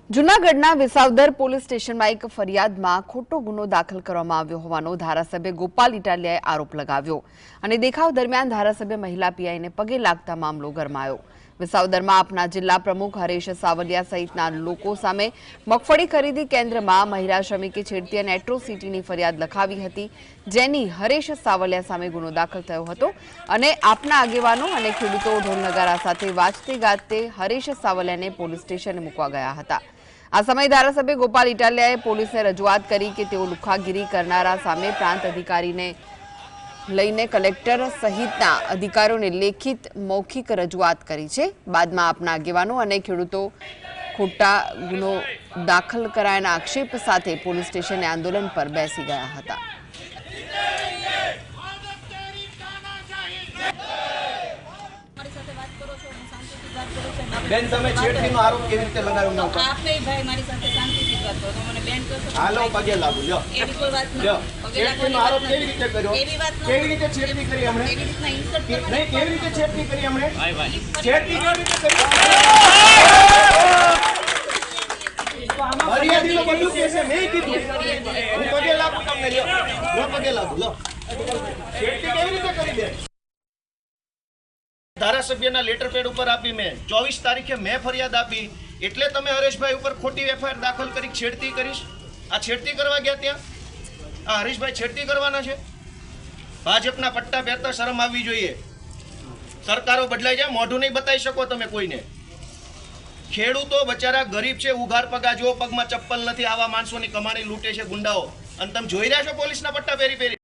જૂનાગઢના વિસાવદર પોલીસ સ્ટેશનમાં એક ફરિયાદમાં ખોટો ગુનો દાખલ કરવામાં આવ્યો હોવાનો ધારાસભ્ય ગોપાલ ઇટાલિયાએ આરોપ લગાવ્યો અને દેખાવ દરમિયાન ધારાસભ્ય મહિલા પીઆઈને પગે લાગતા મામલો ગરમાયો। વિસાવદરમાં આપના જિલ્લા પ્રમુખ હરેશ સાવલિયા સહિતના લોકો સામે મગફળી ખરીદી કેન્દ્રમાં મહિલા શ્રમિકે છેડતી અને એટ્રોસિટીની ફરિયાદ લખાવી હતી, જેની હરેશ સાવલિયા સામે ગુનો દાખલ થયો હતો અને આપના આગેવાનો અને ખેડૂતો ઢોલ નગારા સાથે વાજતે ગાજતે હરેશ સાવલિયાને પોલીસ સ્ટેશને મૂકવા ગયા હતા। આ સમયે ધારાસભ્ય ગોપાલ ઇટાલિયાએ પોલીસને રજૂઆત કરી કે તેઓ લુખાગીરી કરનારા સામે પ્રાંત અધિકારીને લઈને કલેક્ટર સહિતના અધિકારીઓને લેખિત મૌખિક રજૂઆત કરી છે। બાદમાં આપના આગેવાનો અને ખેડૂતો ખોટા ગુનો દાખલ કરાયાના આક્ષેપ સાથે પોલીસ સ્ટેશને આંદોલન પર બેસી ગયા હતા। બેન તમે છેડતીનો આરોપ કેવી રીતે લગાવ્યો ન કરો? આપે ભાઈ મારી સાથે શાંતિથી વાત કરો, મને બેન કહો છો? હાલો પગે લાગુ લ્યો। એવી કોઈ વાત નથી। લ્યો છેડતીનો આરોપ કેવી રીતે કર્યો? એવી વાત નથી। કેવી રીતે છેડતી કરી હમણે? એવી રીતના ઇન્સલ્ટ નહીં કેવી રીતે છેડતી કરી હમણે? છેડતી કેવી રીતે કરી? ફરિયાદીનો બધું કહેશે, મેં કીધું હું પગે લાગુ તમને લ્યો પગે લાગુ લો। છેડતી કેવી રીતે કરી દે? ધારાસભ્યના લેટર પેડ ઉપર આપી મેં 24 તારીખે મેં ફરિયાદ આપી, એટલે તમે હરેશભાઈ ઉપર ખોટી એફઆઈઆર દાખલ કરી છેડતી કરીશ। આ છેડતી કરવા ગયા ત્યાં? આ હરેશભાઈ છેડતી કરવાના છે? ભાજપના પટ્ટા પહેરતા શરમ આવવી જોઈએ। સરકારો બદલાઈ જાય, મોઢું નહીં બતાવી શકો તમે કોઈને। ખેડૂતો બચારા ગરીબ છે, ઉઘાર પગા જો પગમાં ચપ્પલ નથી, આવા માણસોની કમાણી લૂંટે છે ગુંડાઓ, અને તમે જોઈ રહ્યા છો પોલીસના પટ્ટા પહેરી